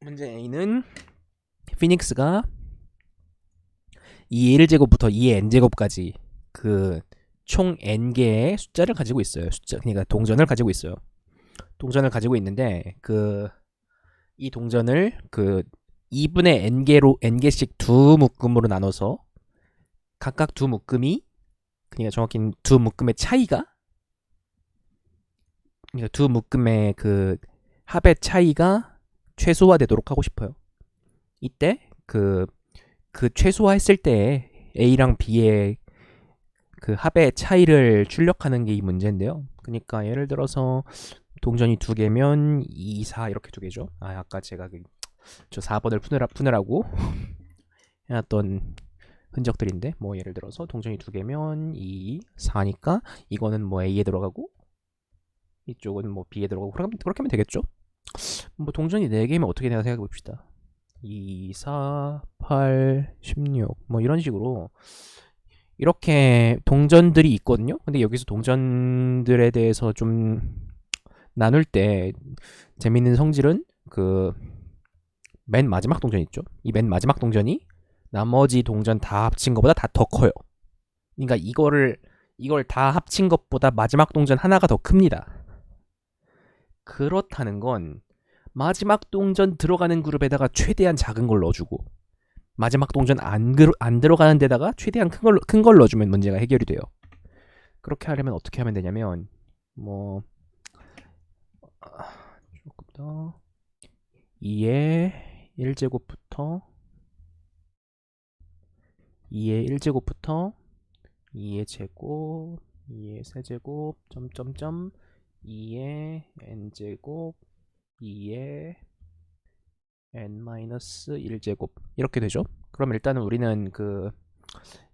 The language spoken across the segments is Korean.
문제 A는 피닉스가 2의 1제곱부터 2의 n제곱까지 그 총 n개의 숫자를 가지고 있어요. 그러니까 동전을 가지고 있어요. 동전을 가지고 있는데 이 동전을 2분의 n개씩 두 묶음으로 나눠서 각각 두 묶음이, 그러니까 정확히는 두 묶음의 차이가, 그러니까 두 묶음의 합의 차이가 최소화되도록 하고 싶어요. 이때 최소화했을 때 A랑 B의 합의 차이를 출력하는 게 이 문제인데요. 그러니까 예를 들어서 동전이 두 개면 2, 4 이렇게 두 개죠. 아까 제가 저 4번을 푸느라고 해놨던 흔적들인데, 뭐 예를 들어서 동전이 두 개면 2, 4니까 이거는 뭐 A에 들어가고 이쪽은 뭐 B에 들어가고 그렇게 하면 되겠죠. 뭐 동전이 4개면 어떻게 되나 생각해 봅시다. 2, 4, 8, 16 뭐 이런 식으로 이렇게 동전들이 있거든요. 근데 여기서 동전들에 대해서 좀 나눌 때 재밌는 성질은 맨 마지막 동전 있죠. 이 맨 마지막 동전이 나머지 동전 다 합친 것보다 다 더 커요. 그러니까 이걸 다 합친 것보다 마지막 동전 하나가 더 큽니다. 그렇다는 건 마지막 동전 들어가는 그룹에다가 최대한 작은 걸 넣어주고 마지막 동전 안 들어가는 데다가 최대한 큰 걸 넣어주면 문제가 해결이 돼요. 그렇게 하려면 어떻게 하면 되냐면 뭐 조금 더 2의 1제곱부터 2의 1제곱부터 2의 제곱 2의 세제곱 점점점 2의 n제곱 2의 n-1제곱 이렇게 되죠. 그럼 일단은 우리는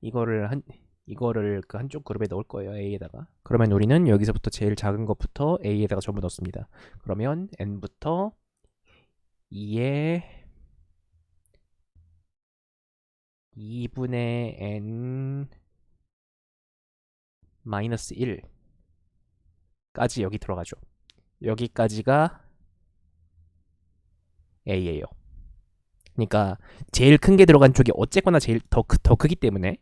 이거를 한쪽 그룹에 넣을 거예요. A에다가. 그러면 우리는 여기서부터 제일 작은 것부터 A에다가 전부 넣습니다. 그러면 n부터 2의 2분의 n 마이너스 1까지 여기 들어가죠. 여기까지가 A예요. 그러니까 제일 큰 게 들어간 쪽이 어쨌거나 제일 더 크기 때문에,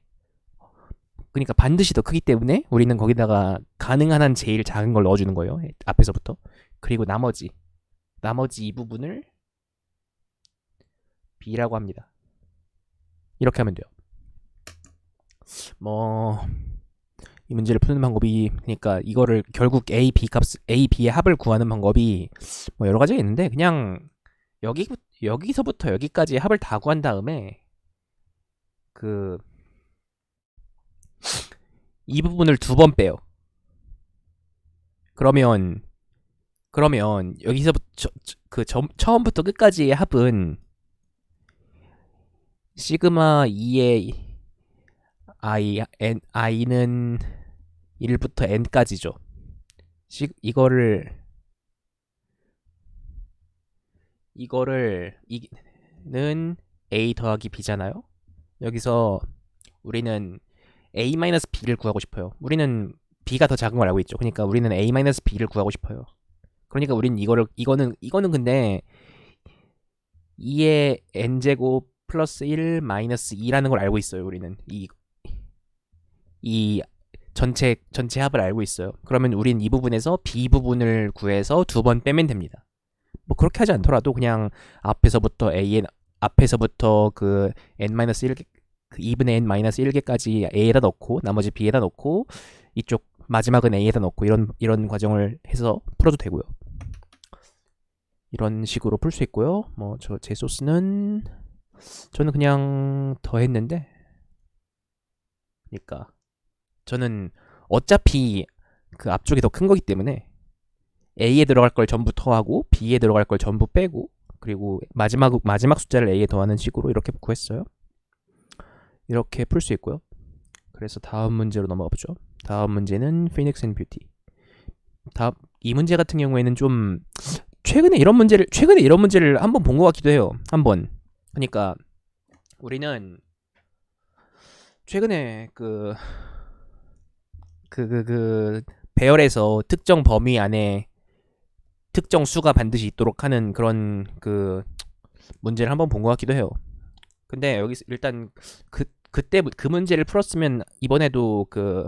그러니까 반드시 더 크기 때문에 우리는 거기다가 가능한 한 제일 작은 걸 넣어주는 거예요. 앞에서부터. 그리고 나머지 이 부분을 B라고 합니다. 이렇게 하면 돼요. 뭐 이 문제를 푸는 방법이, 그러니까 이거를 결국 A, B의 합을 구하는 방법이 뭐 여러 가지가 있는데, 그냥 여기서부터 여기까지 합을 다 구한 다음에 이 부분을 두 번 빼요. 그러면 여기서부터 처음부터 끝까지의 합은 시그마 2의 i는 1부터 n까지죠. 이는 a 더하기 b잖아요. 여기서 우리는 a-b를 구하고 싶어요. 우리는 b가 더 작은 걸 알고 있죠. 그러니까 우리는 a-b를 구하고 싶어요. 그러니까 우리는 이거는 근데 2의 n제곱 플러스 1 마이너스 2라는 걸 알고 있어요. 우리는 이 전체 합을 알고 있어요. 그러면 우린 이 부분에서 b 부분을 구해서 두 번 빼면 됩니다. 뭐 그렇게 하지 않더라도 그냥 앞에서부터 n-1 2분의 n-1개까지 a에다 넣고 나머지 b에다 넣고 이쪽 마지막은 a에다 넣고 이런 과정을 해서 풀어도 되고요. 이런 식으로 풀 수 있고요. 뭐 제 소스는 저는 그냥 더했는데, 그러니까 저는 어차피 앞쪽이 더 큰 거기 때문에 A에 들어갈 걸 전부 더하고 B에 들어갈 걸 전부 빼고 그리고 마지막 숫자를 A에 더하는 식으로 이렇게 구했어요. 이렇게 풀 수 있고요. 그래서 다음 문제로 넘어가 보죠. 다음 문제는 피닉스 앤 뷰티. 이 문제 같은 경우에는 좀 최근에 이런 문제를 한번 본 것 같기도 해요. 한번. 그러니까 우리는 최근에 배열에서 특정 범위 안에 특정 수가 반드시 있도록 하는 그런 문제를 한번 본 것 같기도 해요. 근데 여기서 일단 그때 그 문제를 풀었으면 이번에도 그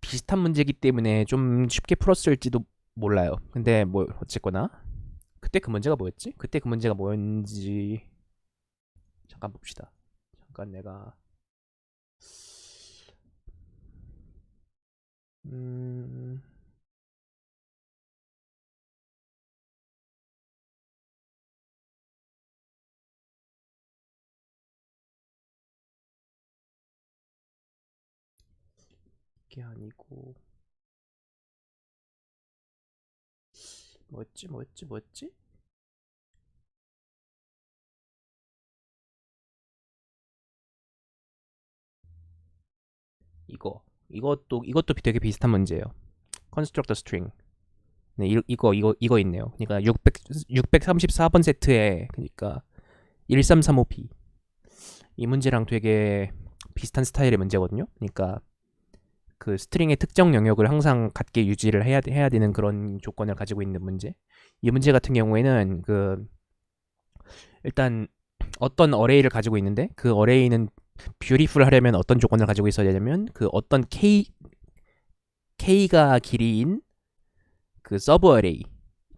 비슷한 문제이기 때문에 좀 쉽게 풀었을지도 몰라요. 근데 뭐 어쨌거나 그때 그 문제가 뭐였지? 그때 그 문제가 뭐였는지 잠깐 봅시다. 잠깐 내가 음 이게 아니고 뭐였지? 이것도 되게 비슷한 문제예요. constructor string. 네, 이거 있네요. 그러니까 634번 세트에 그러니까 1335p 이 문제랑 되게 비슷한 스타일의 문제거든요. 그러니까 그 스트링의 특정 영역을 항상 같게 유지를 해야 되는 그런 조건을 가지고 있는 문제. 이 문제 같은 경우에는 그 일단 어떤 어레이를 가지고 있는데 그 어레이는 뷰티풀 하려면 어떤 조건을 가지고 있어야 되냐면 그 어떤 k가 길이인 그 서브 어레이.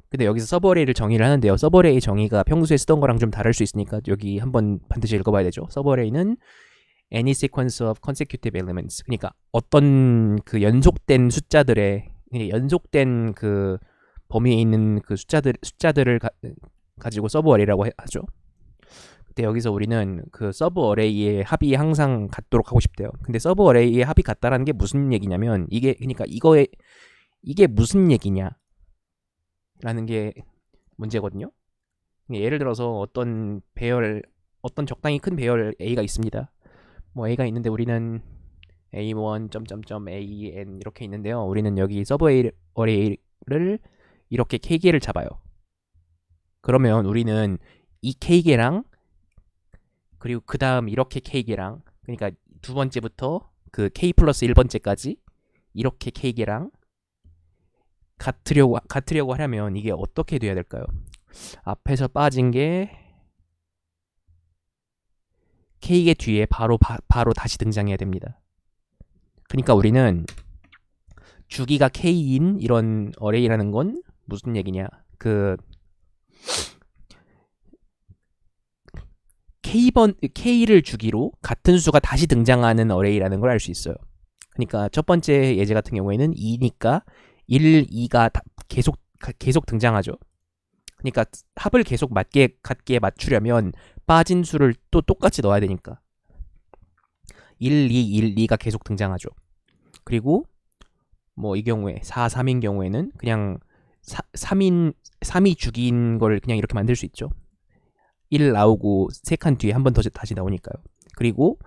근데 여기서 서브 어레이를 정의를 하는데요. 서브 어레이 정의가 평소에 쓰던 거랑 좀 다를 수 있으니까 여기 한번 반드시 읽어봐야 되죠. 서브 어레이는 any sequence of consecutive elements. 그러니까 어떤 그 연속된 숫자들의 연속된 그 범위에 있는 그 숫자들을 가지고 서브 어레이라고 하죠. 근데 여기서 우리는 그 서브 어레이의 합이 항상 같도록 하고 싶대요. 근데 서브 어레이의 합이 같다라는 게 무슨 얘기냐면 이게 그러니까 이게 무슨 얘기냐라는 게 문제거든요. 예를 들어서 어떤 적당히 큰 배열 A가 있습니다. 뭐 A가 있는데 우리는 A1 점점점 AN 이렇게 있는데요. 우리는 여기 서브 어레이를 이렇게 K개를 잡아요. 그러면 우리는 이 K개랑 그리고 그 다음 이렇게 K개랑 그러니까 두 번째부터 그 K 플러스 1번째까지 이렇게 K개랑 같으려고 하려면 이게 어떻게 돼야 될까요? 앞에서 빠진 게 K개 뒤에 바로 다시 등장해야 됩니다. 그러니까 우리는 주기가 K인 이런 어레이라는 건 무슨 얘기냐? 그 K를 주기로 같은 수가 다시 등장하는 어레이라는 걸 알 수 있어요. 그러니까 첫 번째 예제 같은 경우에는 2니까 1, 2가 계속 등장하죠. 그러니까 합을 계속 같게 맞추려면 빠진 수를 또 똑같이 넣어야 되니까 1, 2, 1, 2가 계속 등장하죠. 그리고 뭐 이 경우에 4, 3인 경우에는 그냥 3이 주기인 걸 그냥 이렇게 만들 수 있죠. 1 나오고 3칸 뒤에 한 번 더 다시 나오니까요. 그리고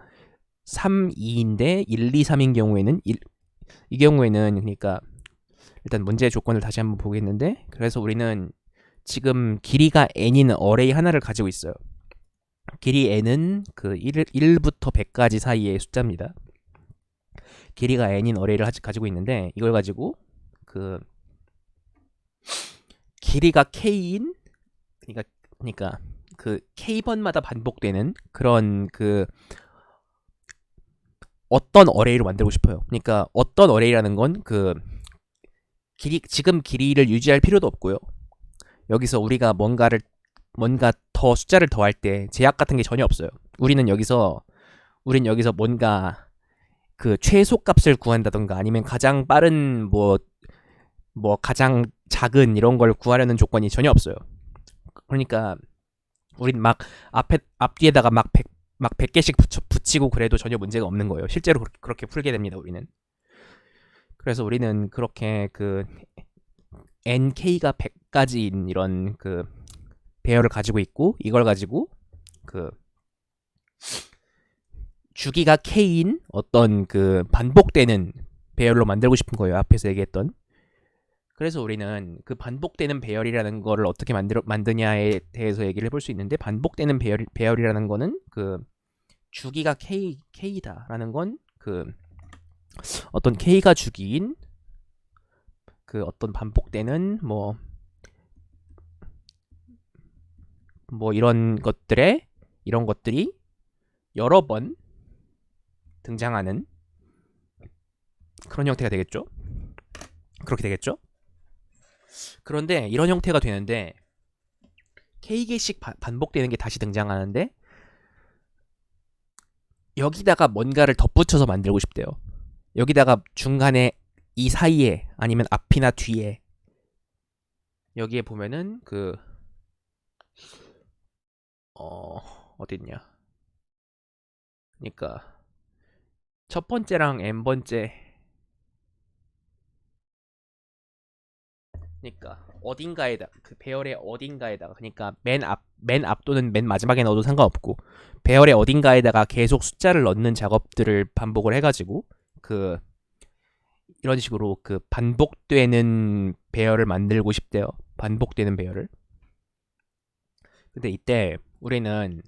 3, 2인데 1, 2, 3인 경우에는 이 경우에는 그러니까 일단 문제의 조건을 다시 한번 보겠는데 그래서 우리는 지금 길이가 n인 어레이 하나를 가지고 있어요. 길이 n은 그 1부터 100까지 사이의 숫자입니다. 길이가 n인 어레이를 가지고 있는데 이걸 가지고 그 길이가 k인 그러니까 그 k번마다 반복되는 그런 그 어떤 어레이를 만들고 싶어요. 그러니까 어떤 어레이라는 건 그 지금 길이를 유지할 필요도 없고요. 여기서 우리가 뭔가 더 숫자를 더할 때 제약 같은 게 전혀 없어요. 우린 여기서 뭔가 그 최소 값을 구한다던가 아니면 가장 빠른 뭐 가장 작은 이런 걸 구하려는 조건이 전혀 없어요. 그러니까 우린 막 앞뒤에다가 막 100개씩 붙이고 그래도 전혀 문제가 없는 거예요. 실제로 그렇게 풀게 됩니다, 우리는. 그래서 우리는 그렇게 그 nk가 100까지인 이런 그 배열을 가지고 있고 이걸 가지고 그 주기가 k인 어떤 그 반복되는 배열로 만들고 싶은 거예요. 앞에서 얘기했던. 그래서 우리는 그 반복되는 배열이라는 거를 어떻게 만드냐에 대해서 얘기를 해볼 수 있는데 반복되는 배열이라는 거는 그 주기가 k다라는 건 그 어떤 k가 주기인 그 어떤 반복되는 뭐 뭐 이런 것들이 여러 번 등장하는 그런 형태가 되겠죠. 그렇게 되겠죠. 그런데 이런 형태가 되는데 K개씩 반복되는 게 다시 등장하는데 여기다가 뭔가를 덧붙여서 만들고 싶대요. 여기다가 중간에 이 사이에 아니면 앞이나 뒤에 여기에 보면은 어딨냐. 그러니까 첫 번째랑 n번째 그러니까 어딘가에다 그 배열의 어딘가에다가 그러니까 맨 앞 또는 맨 마지막에 넣어도 상관없고 배열의 어딘가에다가 계속 숫자를 넣는 작업들을 반복을 해가지고 그 이런 식으로 그 반복되는 배열을 만들고 싶대요. 반복되는 배열을. 근데 이때 우리는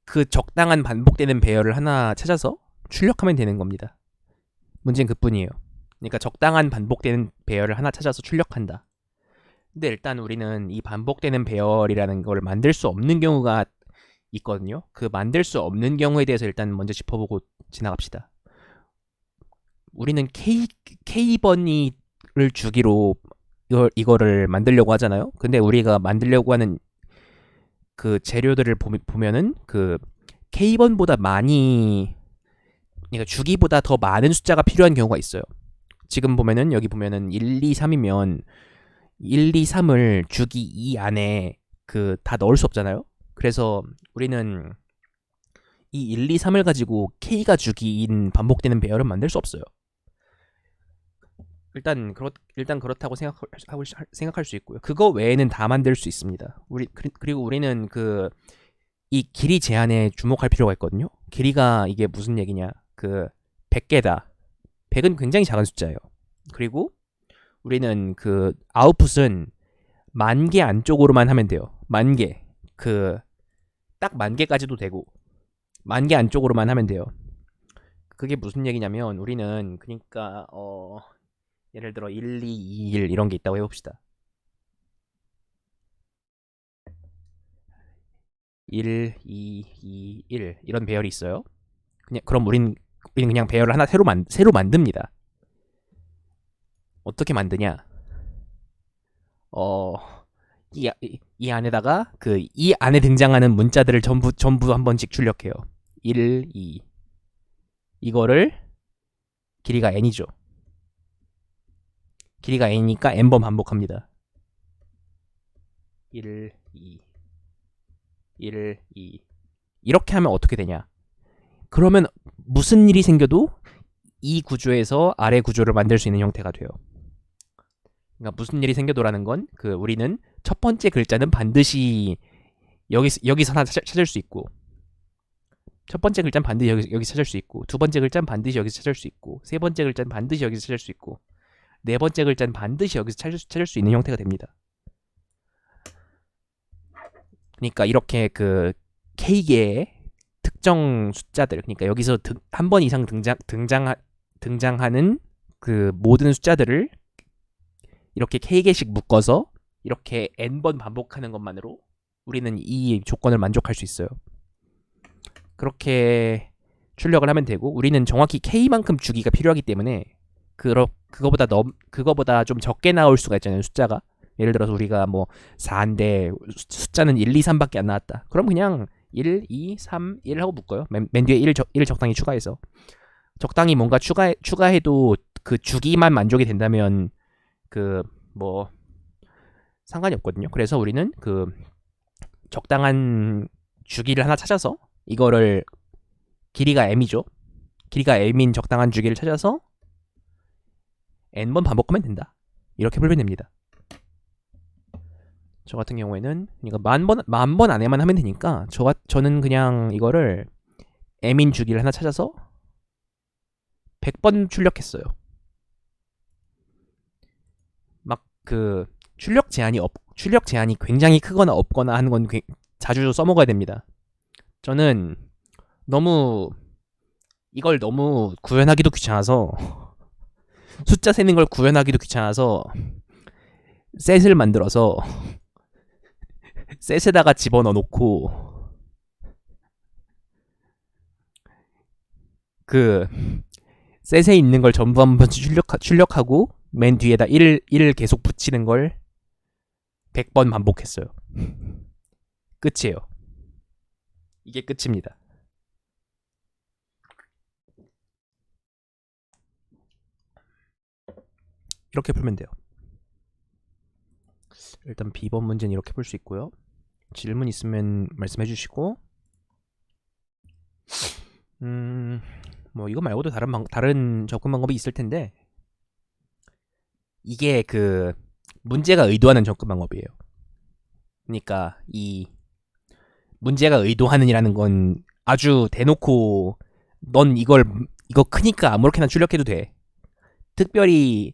그 적당한 반복되는 배열을 하나 찾아서 출력하면 되는 겁니다. 문제는 그뿐이에요. 그러니까 적당한 반복되는 배열을 하나 찾아서 출력한다. 근데 일단 우리는 이 반복되는 배열이라는 걸 만들 수 없는 경우가 있거든요. 그 만들 수 없는 경우에 대해서 일단 먼저 짚어보고 지나갑시다. 우리는 K번이를 주기로 이거를 만들려고 하잖아요. 근데 우리가 만들려고 하는 그 재료들을 보면은 그 K번보다 그러니까 주기보다 더 많은 숫자가 필요한 경우가 있어요. 지금 보면은 여기 보면은 1, 2, 3이면 1, 2, 3을 주기 2 안에 다 넣을 수 없잖아요. 그래서 우리는 이 1, 2, 3을 가지고 K가 주기인 반복되는 배열은 만들 수 없어요. 일단 그렇다고 생각할 수 있고요. 그거 외에는 다 만들 수 있습니다. 그리고 우리는 이 길이 제한에 주목할 필요가 있거든요. 길이가 이게 무슨 얘기냐? 100개다. 100은 굉장히 작은 숫자예요. 그리고 우리는 아웃풋은 10,000개 안쪽으로만 하면 돼요. 10,000개. 딱 10,000개까지도 되고 10,000개 안쪽으로만 하면 돼요. 그게 무슨 얘기냐면 우리는 그러니까 예를 들어 1, 2, 2, 1 이런 게 있다고 해봅시다. 1, 2, 2, 1 이런 배열이 있어요. 그럼 우리는 그냥 배열을 하나 새로 만듭니다. 어떻게 만드냐? 이 안에다가 이 안에 등장하는 문자들을 전부 한 번씩 출력해요. 1, 2 이거를 길이가 n이죠. 길이가 n이니까 n번 반복합니다. 1, 2 1, 2 이렇게 하면 어떻게 되냐? 그러면 무슨 일이 생겨도 이 구조에서 아래 구조를 만들 수 있는 형태가 돼요. 그러니까 무슨 일이 생겨도라는 건 우리는 첫 번째 글자는 반드시 여기서 하나 찾을 수 있고 첫 번째 글자는 반드시 여기서 찾을 수 있고 두 번째 글자는 반드시 여기서 찾을 수 있고 세 번째 글자는 반드시 여기서 찾을 수 있고 네 번째 글자는 반드시 여기서 찾을 수 있는 형태가 됩니다. 그러니까 이렇게 K개의 특정 숫자들 그러니까 여기서 한 번 이상 등장하는 모든 숫자들을 이렇게 K개씩 묶어서 이렇게 n번 반복하는 것만으로 우리는 이 조건을 만족할 수 있어요. 그렇게 출력을 하면 되고 우리는 정확히 K만큼 주기가 필요하기 때문에 그거보다 좀 적게 나올 수가 있잖아요. 숫자가 예를 들어서 우리가 뭐 4인데 숫자는 1, 2, 3밖에 안 나왔다. 그럼 그냥 1, 2, 3, 1 하고 묶어요. 맨 뒤에 1 적당히 추가해서 적당히 뭔가 추가해도 주기만 만족이 된다면 뭐 상관이 없거든요. 그래서 우리는 적당한 주기를 하나 찾아서 이거를 길이가 m이죠. 길이가 m인 적당한 주기를 찾아서 n번 반복하면 된다. 이렇게 풀면 됩니다. 저 같은 경우에는 그러니까 만 번 안에만 하면 되니까 저는 그냥 이거를 m인 주기를 하나 찾아서 100번 출력했어요. 막 출력 제한이 굉장히 크거나 없거나 하는 건 자주 써먹어야 됩니다. 저는 이걸 너무 구현하기도 귀찮아서 숫자 세는 걸 구현하기도 귀찮아서 셋을 만들어서 셋에다가 집어넣어 놓고 그 셋에 있는 걸 전부 한번 출력하고 맨 뒤에다 1을 계속 붙이는 걸 100번 반복했어요. 끝이에요. 이게 끝입니다. 이렇게 풀면 돼요. 일단 B번 문제는 이렇게 풀 수 있고요. 질문 있으면 말씀해 주시고 뭐 이거 말고도 다른 접근 방법이 있을 텐데 이게 그 문제가 의도하는 접근 방법이에요. 그러니까 이 문제가 의도하는이라는 건 아주 대놓고 넌 이거 크니까 아무렇게나 출력해도 돼. 특별히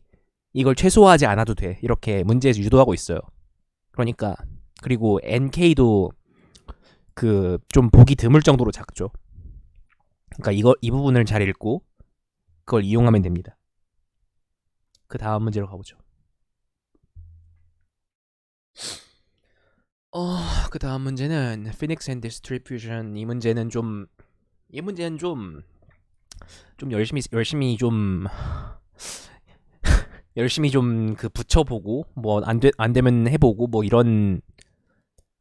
이걸 최소화하지 않아도 돼. 이렇게 문제에서 유도하고 있어요. 그러니까 그리고 NK도 그 좀 보기 드물 정도로 작죠. 그러니까 이 부분을 잘 읽고 그걸 이용하면 됩니다. 그 다음 문제로 가보죠. 그 다음 문제는 Phoenix and Distribution. 이 문제는 좀 열심히 좀 열심히 좀 그 붙여보고 뭐 안 되면 해보고 뭐 이런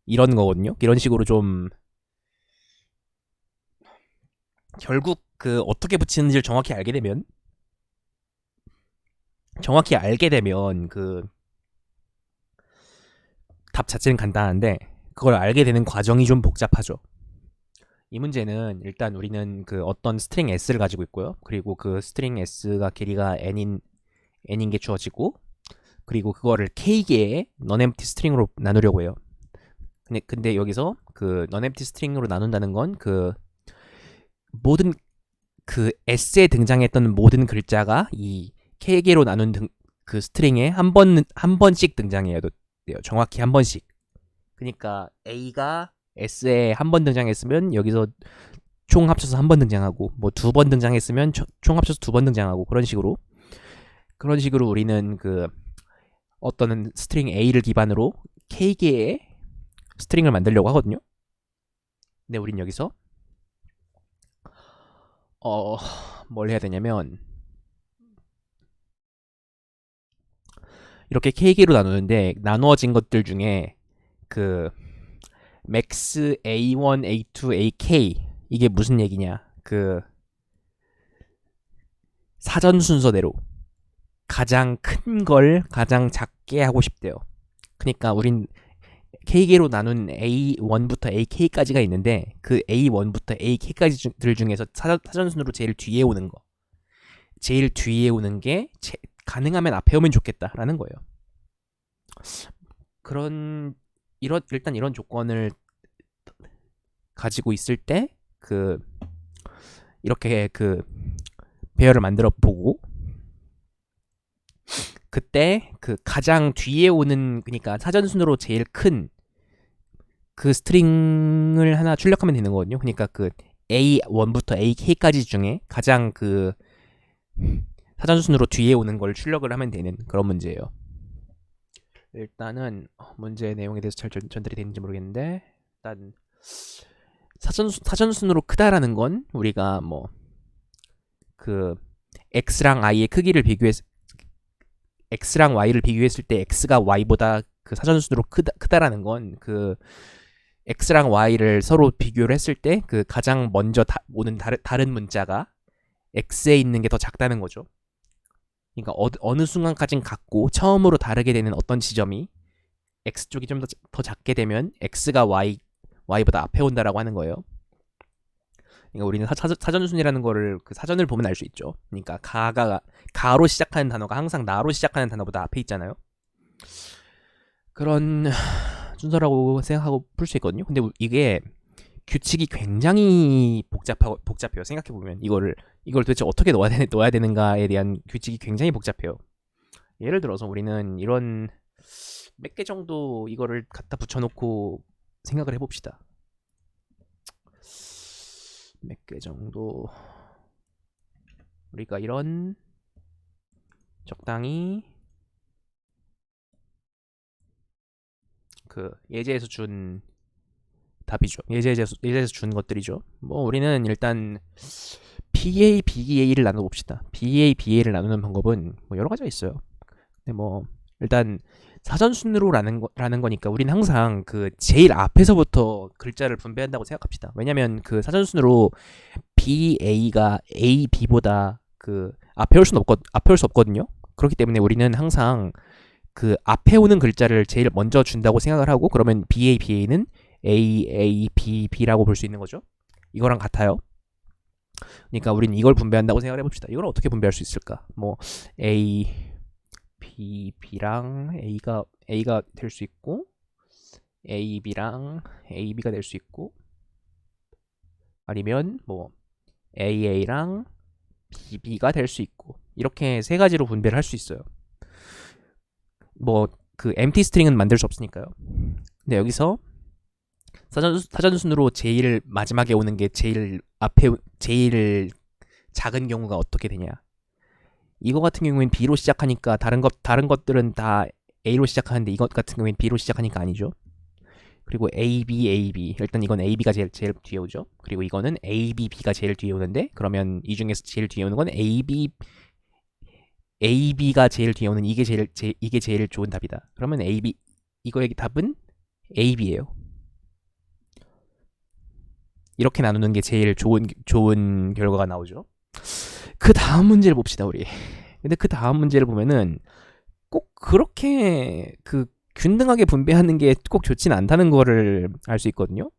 거거든요. 이런 식으로 좀 결국 그 어떻게 붙이는지를 정확히 알게 되면 그 답 자체는 간단한데 그걸 알게 되는 과정이 좀 복잡하죠. 이 문제는 일단 우리는 그 어떤 스트링 s를 가지고 있고요. 그리고 그 스트링 s가 길이가 n인 게 주어지고 그리고 그거를 k개의 non-empty 스트링으로 나누려고 해요. 근데 여기서 그 non-empty 스트링으로 나눈다는 건 그 모든 그 s에 등장했던 모든 글자가 이 k개로 나눈 그 스트링에 한 번씩 등장해야 돼요. 정확히 한 번씩. 그러니까 A가 S에 한 번 등장했으면 여기서 총 합쳐서 한 번 등장하고 뭐 두 번 등장했으면 총 합쳐서 두 번 등장하고 그런 식으로 우리는 그 어떤 스트링 A를 기반으로 K개의 스트링을 만들려고 하거든요. 근데 우린 여기서 뭘 해야 되냐면 이렇게 K개로 나누는데 나누어진 것들 중에 그 max A1, A2, AK 이게 무슨 얘기냐? 그 사전 순서대로 가장 큰 걸 가장 작게 하고 싶대요. 그러니까 우린 K개로 나눈 A1부터 AK까지가 있는데 그 A1부터 AK까지들 중에서 사전순으로 제일 뒤에 오는 게 가능하면 앞에 오면 좋겠다라는 거예요. 일단 이런 조건을 가지고 있을 때 그 이렇게 그 배열을 만들어 보고 그때 그 가장 뒤에 오는 그러니까 사전순으로 제일 큰 그 스트링을 하나 출력하면 되는 거거든요. 그러니까 그 A1부터 AK까지 중에 가장 그 사전순으로 뒤에 오는 걸 출력을 하면 되는 그런 문제예요. 일단은 문제의 내용에 대해서 잘 전달이 되는지 모르겠는데 일단 사전순으로 크다라는 건 우리가 뭐 그 x랑 y의 크기를 x랑 y를 비교했을 때 x가 y보다 그 사전순으로 크다라는 건 그 x랑 y를 서로 비교를 했을 때 그 가장 먼저 오는 다른 문자가 x에 있는 게 더 작다는 거죠. 그러니까 어느 순간까진 같고 처음으로 다르게 되는 어떤 지점이 x 쪽이 좀 더 작게 되면 x가 y보다 앞에 온다라고 하는 거예요. 그러니까 우리는 사전순이라는 거를 그 사전을 보면 알 수 있죠. 그러니까 가로 시작하는 단어가 항상 나로 시작하는 단어보다 앞에 있잖아요. 그런 순서라고 생각하고 풀 수 있거든요. 근데 이게 규칙이 굉장히 복잡해요. 생각해 보면 이걸 도대체 어떻게 넣어야 되는가에 대한 규칙이 굉장히 복잡해요. 예를 들어서 우리는 이런 몇 개 정도 이거를 갖다 붙여놓고 생각을 해봅시다. 몇 개 정도 우리가 이런 적당히 그 예제에서 준 답이죠. 예제에서 준 것들이죠. 뭐 우리는 일단 BA, BA를 나눠 봅시다. BA, BA를 나누는 방법은 뭐 여러 가지가 있어요. 근데 뭐 일단 사전 순으로라는 거니까 우리는 항상 그 제일 앞에서부터 글자를 분배한다고 생각합시다. 왜냐면 그 사전 순으로 BA가 AB보다 그 앞에 올 수 없거든요. 그렇기 때문에 우리는 항상 그 앞에 오는 글자를 제일 먼저 준다고 생각을 하고 그러면 BA는 AABB라고 볼 수 있는 거죠. 이거랑 같아요. 그러니까 우리는 이걸 분배한다고 생각을 해봅시다. 이걸 어떻게 분배할 수 있을까? 뭐 A, B랑 A가 될 수 있고 AB랑 AB가 될 수 있고 아니면 뭐 AA랑 BB가 될 수 있고 이렇게 세 가지로 분배를 할 수 있어요. 뭐 그 empty string은 만들 수 없으니까요. 근데 여기서 사전순으로 제일 마지막에 오는 게 제일 작은 경우가 어떻게 되냐? 이거 같은 경우엔 B로 시작하니까 다른 것들은 다 A로 시작하는데 이것 같은 경우엔 B로 시작하니까 아니죠. 그리고 AB 일단 이건 AB가 제일 뒤에 오죠. 그리고 이거는 AB가 제일 뒤에 오는데 그러면 이 중에서 제일 뒤에 오는 건 AB가 제일 뒤에 오는 이게 제일 좋은 답이다. 그러면 이거의 답은 AB예요. 이렇게 나누는 게 제일 좋은 결과가 나오죠. 그 다음 문제를 봅시다 우리. 근데 그 다음 문제를 보면은 꼭 그렇게 그 균등하게 분배하는 게 꼭 좋진 않다는 거를 알 수 있거든요.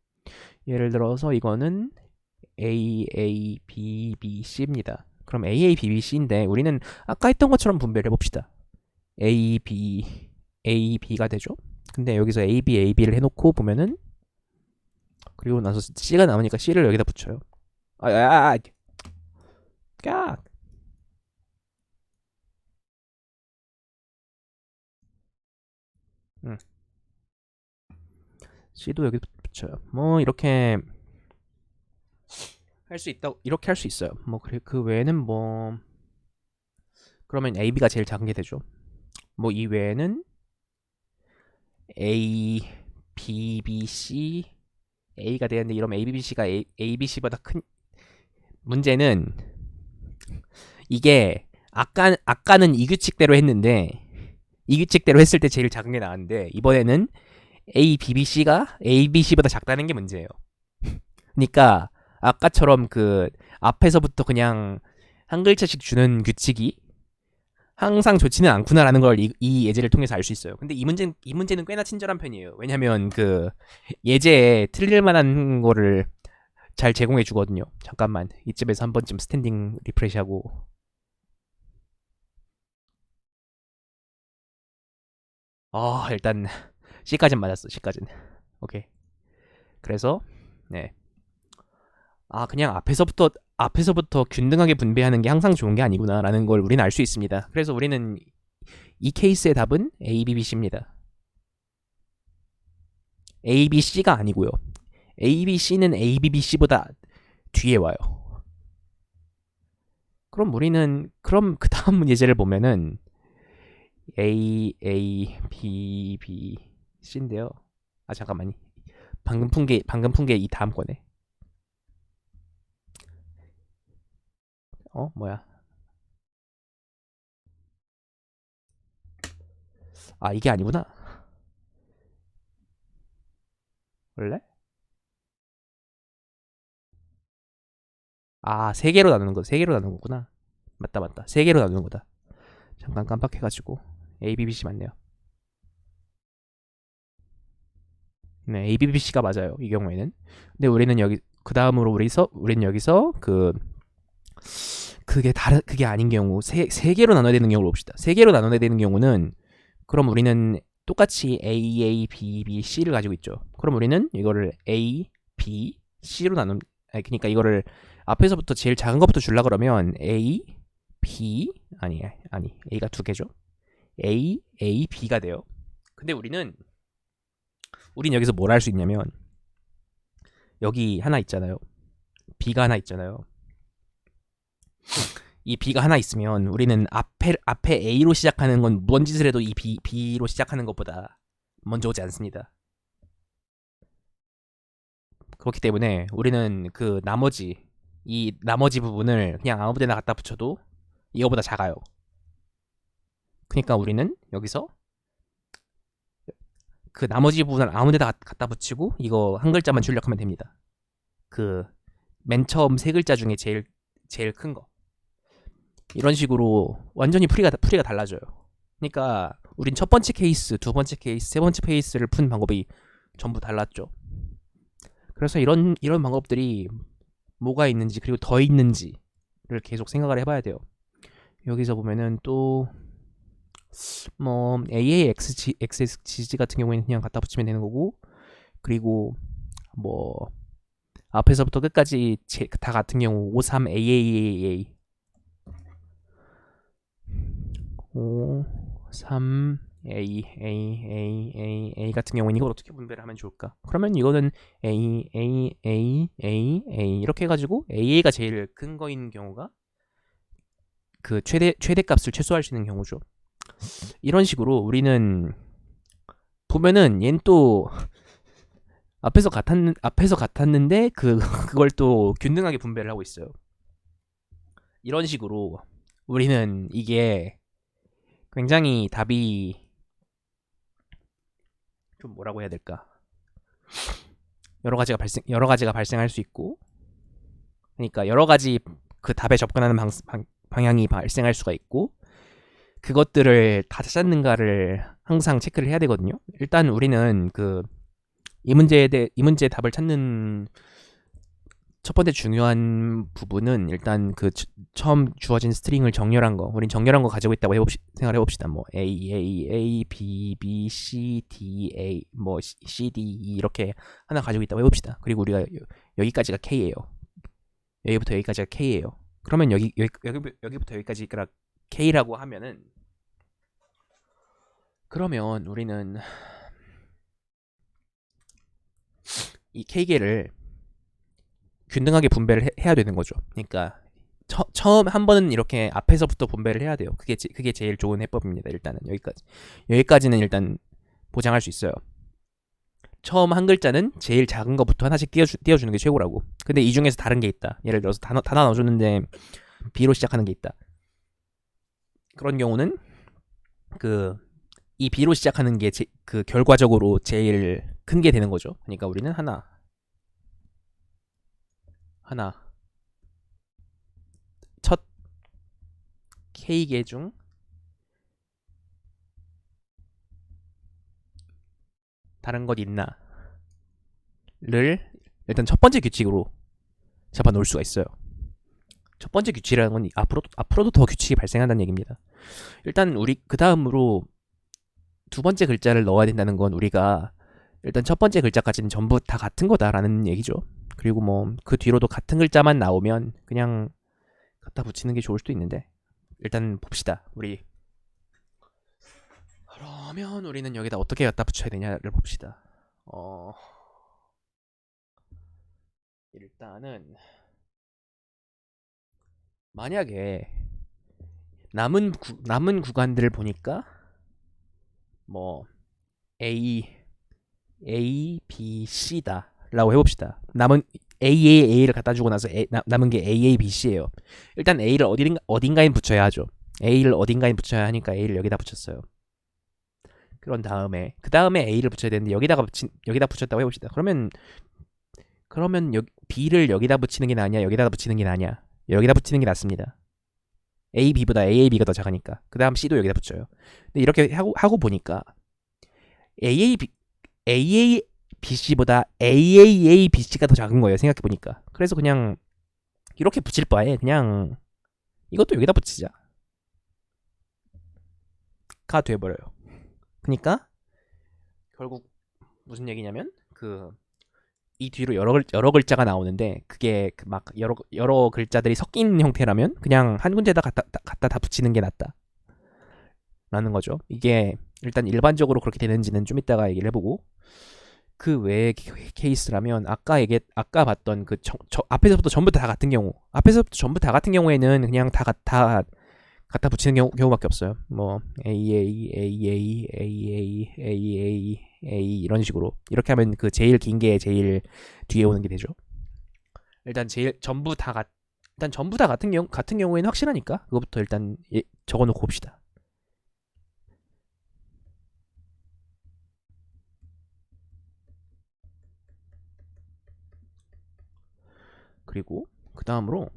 예를 들어서 이거는 AABBC입니다. 그럼 AABBC인데 우리는 아까 했던 것처럼 분배를 해봅시다. AB가 되죠. 근데 여기서 AB를 해놓고 보면은 그리고 나서 C가 나오니까 C를 여기다 붙여요. 깍! C도 여기 붙여요. 뭐 이렇게 할 수 있다. 이렇게 할 수 있어요. 뭐 그 외에는 뭐 그러면 AB가 제일 작은 게 되죠. 뭐 이 외에는 A, B, B, C, A가 되는데 이러면 A, B, B, C가 A, B, C보다 큰 문제는 이게 아까는 이 규칙대로 했는데 이 규칙대로 했을 때 제일 작은 게 나왔는데 이번에는 A, B, B, C가 A, B, C보다 작다는 게 문제예요. 그러니까 아까처럼 그 앞에서부터 그냥 한 글자씩 주는 규칙이 항상 좋지는 않구나라는 걸 이 예제를 통해서 알 수 있어요. 근데 이 문제는 꽤나 친절한 편이에요. 왜냐면 그 예제에 틀릴 만한 거를 잘 제공해 주거든요. 잠깐만 이쯤에서 한 번쯤 스탠딩 리프레시하고 일단 C까진 맞았어. C까진 오케이. 그래서 네. 그냥 앞에서부터 균등하게 분배하는 게 항상 좋은 게 아니구나라는 걸 우리는 알 수 있습니다. 그래서 우리는 이 케이스의 답은 A, B, B, C입니다. A, B, C가 아니고요. A, B, C는 A, B, B, C보다 뒤에 와요. 그럼 그 다음 예제를 보면은 A, B, C인데요. 잠깐만요. 방금 푼 게 이 다음 거네. 뭐야? 이게 아니구나. 원래? 세 개로 나누는 거, 세 개로 나누는 거구나. 맞다. 세 개로 나누는 거다. 잠깐 깜빡해가지고 A, B, B, C 맞네요. 네, A, B, B, C가 맞아요. 이 경우에는. 근데 우리는 여기 그 다음으로 우리는 여기서 그게 아닌 경우 세 개로 나눠야 되는 경우를 봅시다. 세 개로 나눠야 되는 경우는 그럼 우리는 똑같이 A, B, B, C를 가지고 있죠. 그럼 우리는 이거를 A, B, C로 그러니까 이거를 앞에서부터 제일 작은 것부터 줄라 그러면 A, B 아니 A가 두 개죠. A, B가 돼요. 근데 우리는 여기서 뭘 할 수 있냐면 여기 하나 있잖아요. B가 하나 있잖아요. 이 B가 하나 있으면 우리는 앞에 A로 시작하는 건 뭔 짓을 해도 이 B로 시작하는 것보다 먼저 오지 않습니다. 그렇기 때문에 우리는 그 나머지 부분을 그냥 아무 데나 갖다 붙여도 이거보다 작아요. 그러니까 우리는 여기서 그 나머지 부분을 아무 데다 갖다 붙이고 이거 한 글자만 출력하면 됩니다. 그 맨 처음 세 글자 중에 제일 큰 거. 이런 식으로 완전히 풀이가 달라져요. 그러니까 우린 첫 번째 케이스, 두 번째 케이스, 세 번째 케이스를 푼 방법이 전부 달랐죠. 그래서 이런 방법들이 뭐가 있는지 그리고 더 있는지를 계속 생각을 해봐야 돼요. 여기서 보면은 또 뭐 AAXG 같은 경우에는 그냥 갖다 붙이면 되는 거고, 그리고 뭐 앞에서부터 끝까지 다 같은 경우 53AAAA 53AAAA 같은 경우는 이걸 어떻게 분배를 하면 좋을까? 그러면 이거는 AAAAA 이렇게 해가지고 AA가 제일 큰 거인 경우가 그 최대 값을 최소화할 수 있는 경우죠. 이런 식으로 우리는 보면은 얘는 또 앞에서 같았는데 그걸 또 균등하게 분배를 하고 있어요. 이런 식으로 우리는 이게 굉장히 답이 좀 뭐라고 해야 될까? 여러 가지가 발생할 수 있고, 그러니까 여러 가지 그 답에 접근하는 방향이 발생할 수가 있고, 그것들을 다 찾았는가를 항상 체크를 해야 되거든요. 일단 우리는 이 문제의 답을 찾는 첫 번째 중요한 부분은 일단 처음 주어진 스트링을 정렬한 거. 우린 정렬한 거 가지고 있다고 생각을 해봅시다. 뭐 A, B, B, C, D, A, 뭐 C, D, E 이렇게 하나 가지고 있다고 해봅시다. 그리고 우리가 여기까지가 K예요. 여기부터 여기까지가 K예요. 그러면 여기부터 여기까지가 K라고 하면은, 그러면 우리는 이 K개를 균등하게 분배를 해야 되는 거죠. 그러니까 처음 한 번은 이렇게 앞에서부터 분배를 해야 돼요. 그게 제일 좋은 해법입니다. 일단은 여기까지는 일단 보장할 수 있어요. 처음 한 글자는 제일 작은 거부터 하나씩 띄워주는 게 최고라고. 근데 이 중에서 다른 게 있다. 예를 들어서 단어 넣어줬는데 B로 시작하는 게 있다. 그런 경우는 이 B로 시작하는 게 결과적으로 제일 큰 게 되는 거죠. 그러니까 우리는 하나 첫 K개 중 다른 것 있나를 일단 첫 번째 규칙으로 잡아 놓을 수가 있어요. 첫 번째 규칙이라는 건 앞으로도 더 규칙이 발생한다는 얘기입니다. 일단 우리 그 다음으로 두 번째 글자를 넣어야 된다는 건 우리가 일단 첫 번째 글자까지는 전부 다 같은 거다라는 얘기죠. 그리고 뭐 그 뒤로도 같은 글자만 나오면 그냥 갖다 붙이는 게 좋을 수도 있는데, 일단 봅시다. 그러면 우리는 여기다 어떻게 갖다 붙여야 되냐를 봅시다. 일단은 만약에 남은 구간들을 보니까 뭐 A, B, C다 라고 해봅시다. 남은 A를 갖다 주고 나서 남은 게 A, B, C예요. 일단 A를 어딘가에 붙여야 하죠. A를 어딘가에 붙여야 하니까 A를 여기다 붙였어요. 그런 다음에 A를 붙여야 되는데 여기다 붙였다고 해봅시다. 그러면 B를 여기다 붙이는 게 낫냐, 여기다 붙이는 게 낫냐? 여기다 붙이는 게 낫습니다. A, B보다 AAB가 더 작으니까. 그 다음 C도 여기다 붙여요. 근데 이렇게 하고 보니까 AABC보다 AAABC가 더 작은 거예요. 생각해 보니까. 그래서 그냥 이렇게 붙일 바에 그냥 이것도 여기다 붙이자 가 돼버려요. 그러니까 결국 무슨 얘기냐면 이 뒤로 여러 글자가 나오는데 그게 막 여러 글자들이 섞인 형태라면 그냥 한 군데다 갖다 다 붙이는 게 낫다 라는 거죠. 이게 일단 일반적으로 그렇게 되는지는 좀 이따가 얘기를 해보고, 그 외의 케이스라면 아까 봤던 앞에서부터 전부 다 같은 경우에는 그냥 다 갖다 붙이는 경우밖에 없어요. 뭐 AA, AA, AA, AA, A 이런 식으로 이렇게 하면 그 제일 긴 게 제일 뒤에 오는 게 되죠. 일단 제일 전부 다 일단 전부 다 같은 경우에는 확실하니까 그것부터 일단 적어놓고 봅시다. 그리고 그 다음으로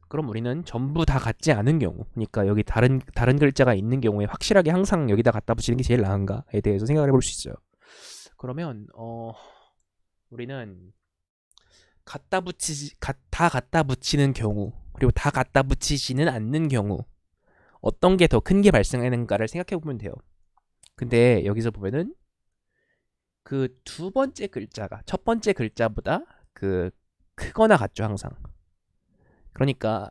그럼 우리는 전부 다 같지 않은 경우, 그러니까 여기 다른 글자가 있는 경우에 확실하게 항상 여기다 갖다 붙이는 게 제일 나은가에 대해서 생각을 해볼 수 있어요. 그러면 우리는 다 갖다 붙이는 경우 그리고 다 갖다 붙이지는 않는 경우 어떤 게 더 큰 게 발생하는가를 생각해 보면 돼요. 근데 여기서 보면은 그 두 번째 글자가 첫 번째 글자보다 그 크거나 같죠 항상. 그러니까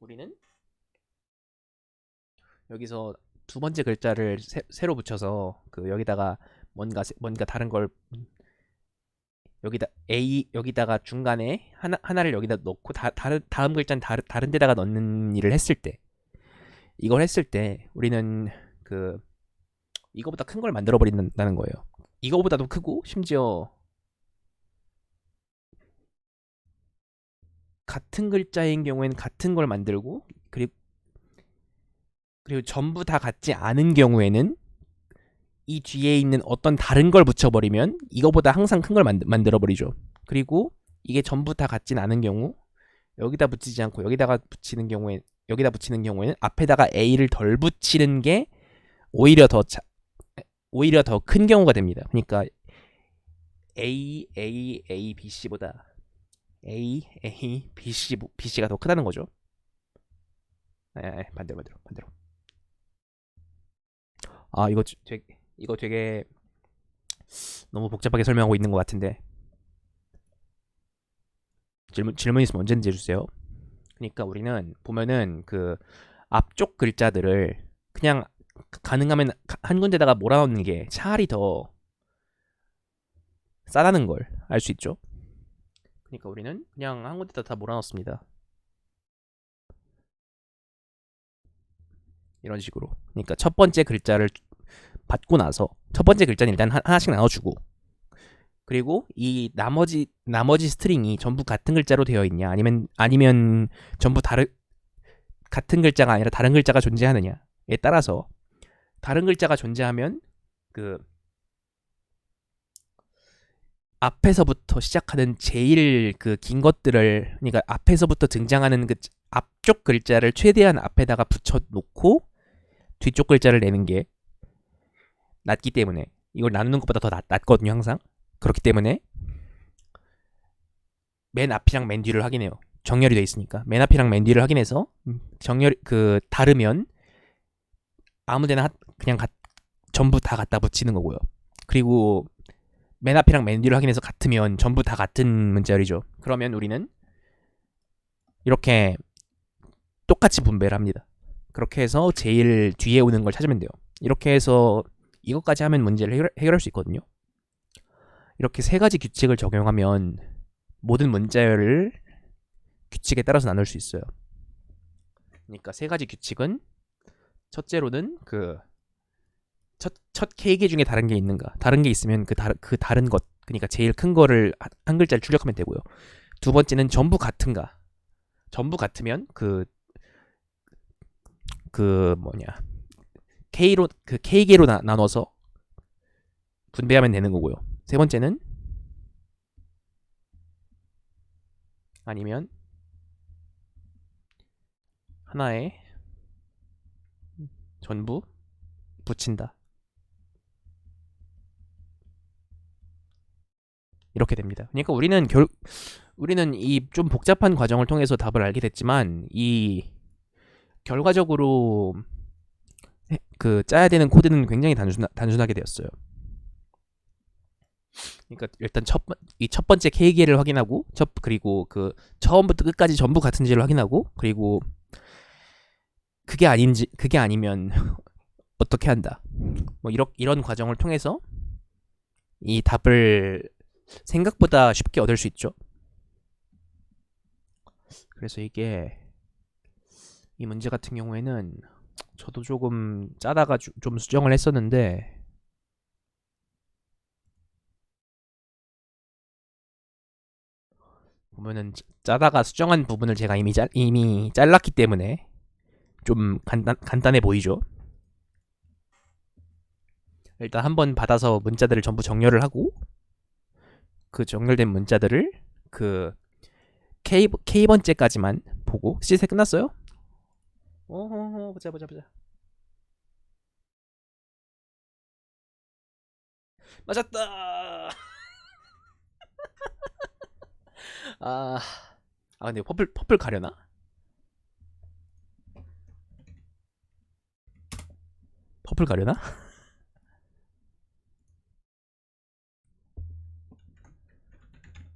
우리는 여기서 두 번째 글자를 새로 붙여서 그 여기다가 뭔가 다른 걸 여기다 여기다가 중간에 하나를 여기다 넣고 다음 글자는 다른 데다가 넣는 일을 했을 때 이걸 했을 때 우리는 그 이거보다 큰 걸 만들어 버린다는 거예요. 이거보다도 크고 심지어 같은 글자인 경우에는 같은 걸 만들고 그리고 전부 다 같지 않은 경우에는 이 뒤에 있는 어떤 다른 걸 붙여버리면 이거보다 항상 큰 걸 만들어버리죠. 그리고 이게 전부 다 같진 않은 경우 여기다 붙이지 않고 여기다 붙이는 경우에는 앞에다가 A를 덜 붙이는 게 오히려 더 큰 경우가 됩니다. 그러니까 A, B, C보다 B, C가 더 크다는 거죠. 반대로. 아, 이거 되게 너무 복잡하게 설명하고 있는 것 같은데 질문 있으면 언제든지 해주세요. 그러니까 우리는 보면은 그 앞쪽 글자들을 그냥 가능하면 한 군데다가 몰아넣는 게 차라리 더 싸다는 걸 알 수 있죠. 그러니까 우리는 그냥 한 군데다 다 몰아넣습니다. 이런 식으로. 그러니까 첫 번째 글자를 받고 나서 첫 번째 글자는 일단 하나씩 나눠주고 그리고 이 나머지 스트링이 전부 같은 글자로 되어 있냐 아니면 전부 같은 글자가 아니라 다른 글자가 존재하느냐에 따라서 다른 글자가 존재하면 그 앞에서부터 시작하는 제일 그 긴 것들을 그러니까 앞에서부터 등장하는 그 앞쪽 글자를 최대한 앞에다가 붙여놓고 뒤쪽 글자를 내는 게 낫기 때문에 이걸 나누는 것보다 더 낫거든요 항상. 그렇기 때문에 맨 앞이랑 맨 뒤를 확인해요. 정렬이 돼 있으니까 맨 앞이랑 맨 뒤를 확인해서 정렬 그 다르면 아무데나 그냥 전부 다 갖다 붙이는 거고요. 그리고 맨 앞이랑 맨 뒤를 확인해서 같으면 전부 다 같은 문자열이죠. 그러면 우리는 이렇게 똑같이 분배를 합니다. 그렇게 해서 제일 뒤에 오는 걸 찾으면 돼요. 이렇게 해서 이것까지 하면 문제를 해결할 수 있거든요. 이렇게 세 가지 규칙을 적용하면 모든 문자열을 규칙에 따라서 나눌 수 있어요. 그러니까 세 가지 규칙은 첫째로는 그 첫 K개 중에 다른 게 있는가? 다른 게 있으면 그 다른 것, 그러니까 제일 큰 거를 한 글자를 출력하면 되고요. 두 번째는 전부 같은가? 전부 같으면 K개로 나눠서 분배하면 되는 거고요. 세 번째는 아니면 하나에 전부 붙인다. 이렇게 됩니다. 그러니까 우리는 이 좀 복잡한 과정을 통해서 답을 알게 됐지만 이 결과적으로 그 짜야 되는 코드는 굉장히 단순하게 되었어요. 그러니까 일단 이 첫 번째 K개를 확인하고 그리고 그 처음부터 끝까지 전부 같은지를 확인하고 그리고 그게 아니면 어떻게 한다. 뭐 이런 과정을 통해서 이 답을 생각보다 쉽게 얻을 수 있죠. 그래서 이 문제 같은 경우에는 저도 조금 짜다가 좀 수정을 했었는데 보면은 짜다가 수정한 부분을 제가 이미 잘랐기 때문에 좀 간단해 보이죠. 일단 한번 받아서 문자들을 전부 정렬을 하고 그 정렬된 문자들을 그 K번째까지만 보고 시세 끝났어요? 어허허 보자. 맞았다. 아, 근데 퍼플 가려나? 퍼플 가려나?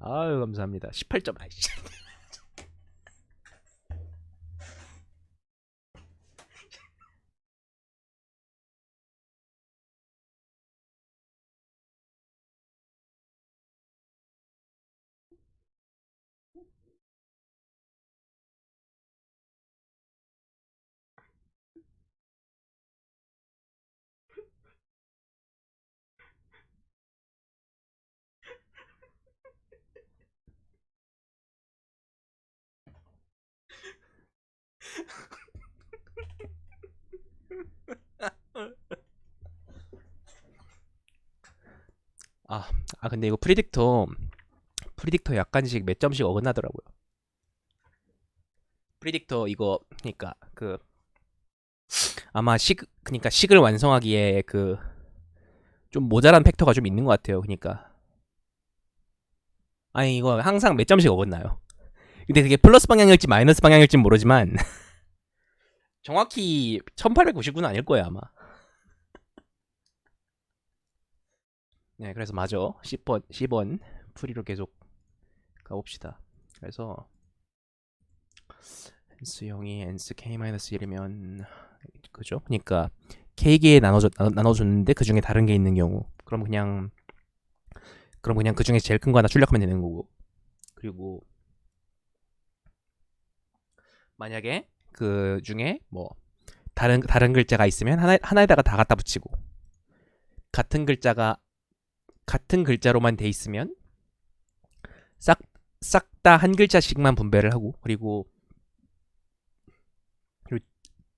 아유 감사합니다. 18점. 아이씨. 아, 근데 이거 프리딕터 약간씩 몇 점씩 어긋나더라고요. 프리딕터 이거 그러니까 그 아마 그러니까 식을 완성하기에 그 좀 모자란 팩터가 좀 있는 것 같아요. 그러니까 아니 이거 항상 몇 점씩 어긋나요. 근데 그게 플러스 방향일지 마이너스 방향일지 모르지만 정확히 1899는 아닐 거예요 아마. 네, 그래서 맞아. 10번 프리로 계속 가봅시다. 그래서 N수형이 N스 K-1이면 그죠? 그러니까 K개에 나눠줬는데 그 중에 다른 게 있는 경우 그럼 그냥 그 중에 제일 큰 거 하나 출력하면 되는 거고. 그리고 만약에 그 중에 뭐 다른 글자가 있으면 하나에다가 다 갖다 붙이고 같은 글자로만 돼 있으면 싹 다 한 글자씩만 분배를 하고 그리고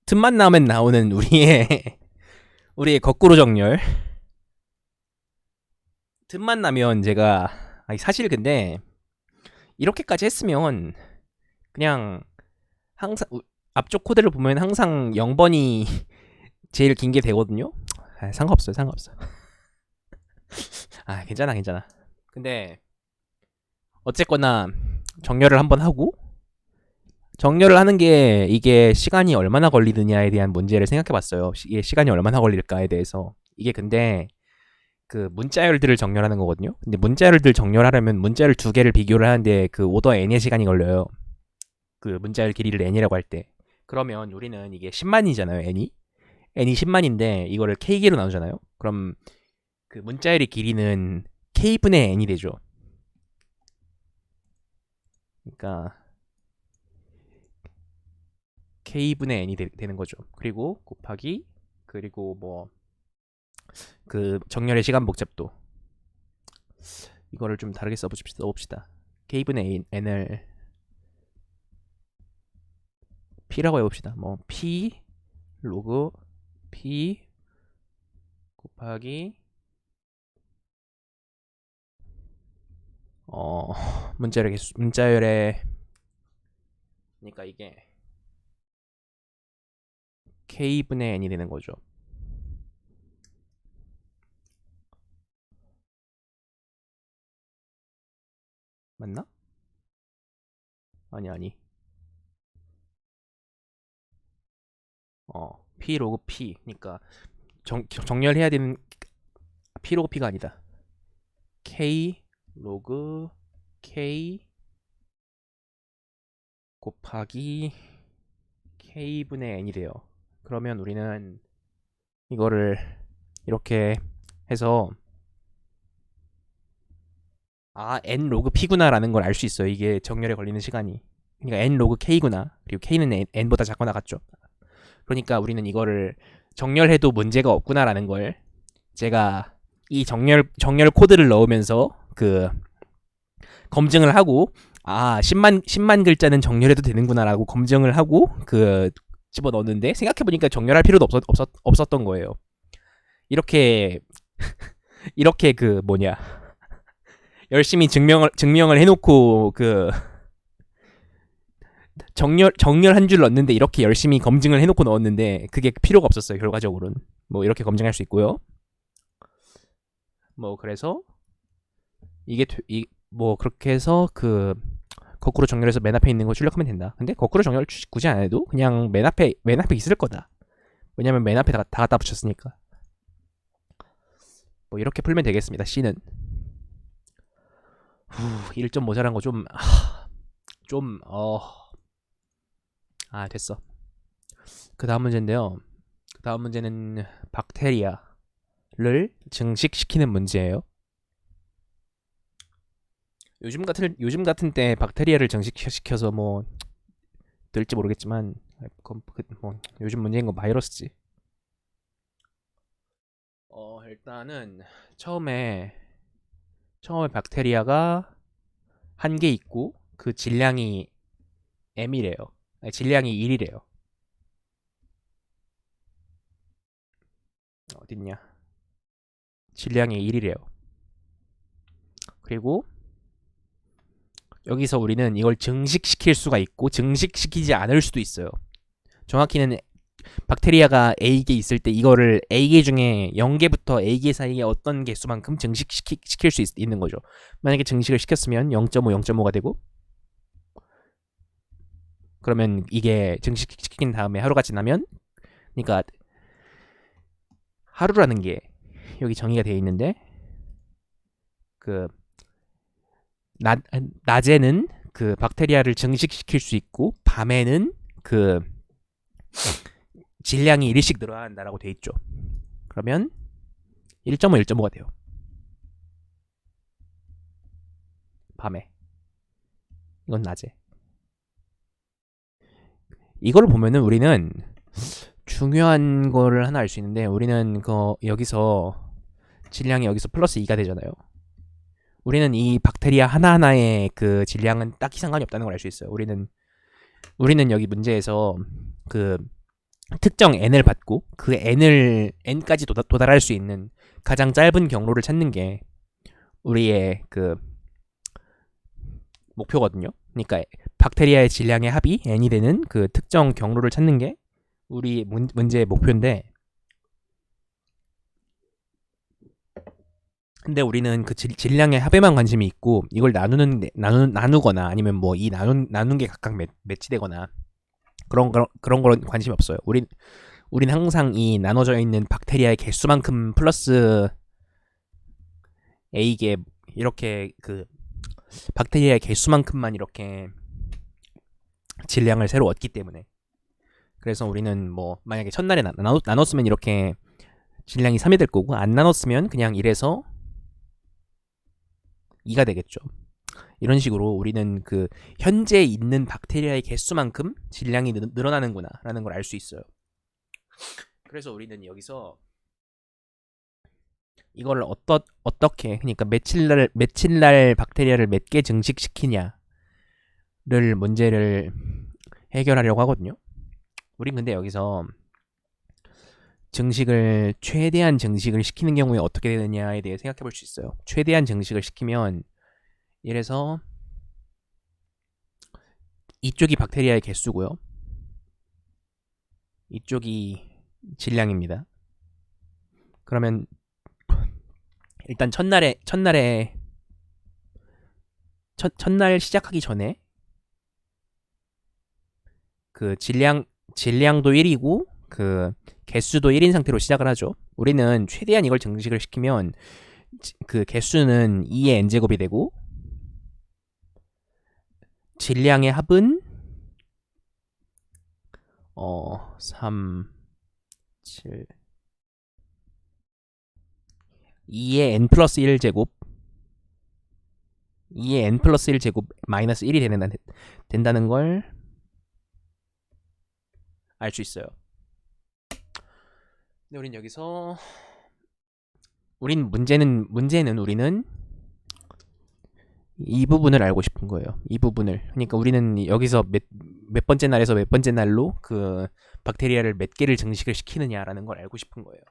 틈만 나면 나오는 우리의 거꾸로 정렬. 틈만 나면 제가 사실 근데 이렇게까지 했으면 그냥 항상 앞쪽 코드를 보면 항상 0번이 제일 긴 게 되거든요. 상관없어요. 괜찮아. 근데 어쨌거나 정렬을 한번 하고 정렬을 하는 게 이게 시간이 얼마나 걸리느냐에 대한 문제를 생각해봤어요. 이게 시간이 얼마나 걸릴까에 대해서. 이게 근데 그 문자열들을 정렬하는 거거든요. 근데 문자열들 정렬하려면 문자열 두 개를 비교를 하는데 그 오더 n의 시간이 걸려요. 그 문자열 길이를 n이라고 할 때. 그러면 우리는 이게 10만이잖아요, n이 10만인데 이거를 k개로 나누잖아요. 그럼 그 문자열의 길이는 k분의 n이 되죠. 그러니까 k분의 n이 되는 거죠. 그리고 곱하기 그리고 뭐 그 정렬의 시간 복잡도 이거를 좀 다르게 써봅시다. k분의 n을 p라고 해봅시다. 뭐 p 로그 p 곱하기 문자열의 그러니까 이게 k분의 n이 되는 거죠. 맞나? 아니. p 로그 p. 그러니까 정렬해야 되는 p 로그 p가 아니다. k 로그 k 곱하기 k분의 n이 돼요. 그러면 우리는 이거를 이렇게 해서 n 로그 p구나라는 걸 알 수 있어요. 이게 정렬에 걸리는 시간이. 그러니까 n 로그 k구나. 그리고 k는 n보다 작거나 같죠. 그러니까 우리는 이거를 정렬해도 문제가 없구나라는 걸 제가 이 정렬 코드를 넣으면서 그 검증을 하고, 아, 10만 글자는 정렬해도 되는구나라고 검증을 하고 그 집어 넣었는데, 생각해 보니까 정렬할 필요도 없었던 거예요. 이렇게 이렇게 그 뭐냐, 열심히 증명을 해놓고 그 정렬 한 줄 넣었는데, 이렇게 열심히 검증을 해놓고 넣었는데 그게 필요가 없었어요. 결과적으로는 뭐 이렇게 검증할 수 있고요. 뭐 그래서 이게 뭐 그렇게 해서 그 거꾸로 정렬해서 맨 앞에 있는 거 출력하면 된다. 근데 거꾸로 정렬 굳이 안 해도 그냥 맨 앞에 있을 거다. 왜냐면 맨 앞에 다 갖다 붙였으니까. 뭐 이렇게 풀면 되겠습니다. C는 1점 모자란 거 됐어. 그 다음 문제인데요. 그 다음 문제는 박테리아를 증식시키는 문제예요. 요즘 같은 때 박테리아를 증식시켜서 뭐 될지 모르겠지만, 뭐 요즘 문제인 건 바이러스지. 일단은 처음에 박테리아가 한 개 있고 그 질량이 m이래요. 아니, 질량이 1이래요. 어딨냐? 질량이 1이래요. 그리고 여기서 우리는 이걸 증식시킬 수가 있고 증식시키지 않을 수도 있어요. 정확히는 박테리아가 A개 있을 때 이거를 A개 중에 0개부터 A개 사이에 어떤 개수만큼 증식시킬 수 있는 거죠. 만약에 증식을 시켰으면 0.5, 0.5가 되고, 그러면 이게 증식시킨 다음에 하루가 지나면, 그러니까 하루라는 게 여기 정의가 되어 있는데, 그 낮에는 그 박테리아를 증식시킬 수 있고 밤에는 그 질량이 1씩 늘어난다라고 돼 있죠. 그러면 1.5, 1.5가 돼요. 밤에. 이건 낮에. 이걸 보면은 우리는 중요한 거를 하나 알 수 있는데, 우리는 여기서 질량이 여기서 플러스 2가 되잖아요. 우리는 이 박테리아 하나하나의 그 질량은 딱히 상관이 없다는 걸 알 수 있어요. 우리는 여기 문제에서 그 특정 n을 받고 그 n까지 도달할 수 있는 가장 짧은 경로를 찾는 게 우리의 그 목표거든요. 그러니까 박테리아의 질량의 합이 n이 되는 그 특정 경로를 찾는 게 우리 문제의 목표인데, 근데 우리는 그 질량의 합에만 관심이 있고, 이걸 나누거나 아니면 뭐 이 나눈 게 각각 매치되거나 그런 건 관심이 없어요. 우린 항상 이 나눠져 있는 박테리아의 개수만큼 플러스 A개, 이렇게 그 박테리아의 개수만큼만 이렇게 질량을 새로 얻기 때문에. 그래서 우리는 뭐 만약에 첫날에 나눴으면 이렇게 질량이 3이 될 거고, 안 나눴으면 그냥 1에서 2가 되겠죠. 이런 식으로 우리는 그 현재 있는 박테리아의 개수만큼 질량이 늘어나는구나 라는 걸 알 수 있어요. 그래서 우리는 여기서 이걸 어떻게, 그러니까 며칠 날 박테리아를 몇 개 증식시키냐를 문제를 해결하려고 하거든요. 우린 근데 여기서 최대한 증식을 시키는 경우에 어떻게 되느냐에 대해 생각해 볼 수 있어요. 최대한 증식을 시키면, 이래서 이쪽이 박테리아의 개수고요. 이쪽이 질량입니다. 그러면 일단 첫날 시작하기 전에 그 질량도 1이고 그 개수도 1인 상태로 시작을 하죠. 우리는 최대한 이걸 증식을 시키면 그 개수는 2의 n제곱이 되고 질량의 합은 3, 7, 2의 n 플러스 1제곱 2의 n 플러스 1제곱 마이너스 1이 된다는 걸 알 수 있어요. 근데 우린 여기서 문제는 우리는 이 부분을 알고 싶은 거예요. 이 부분을. 그러니까 우리는 여기서 몇 번째 날에서 몇 번째 날로 그 박테리아를 몇 개를 증식을 시키느냐라는 걸 알고 싶은 거예요.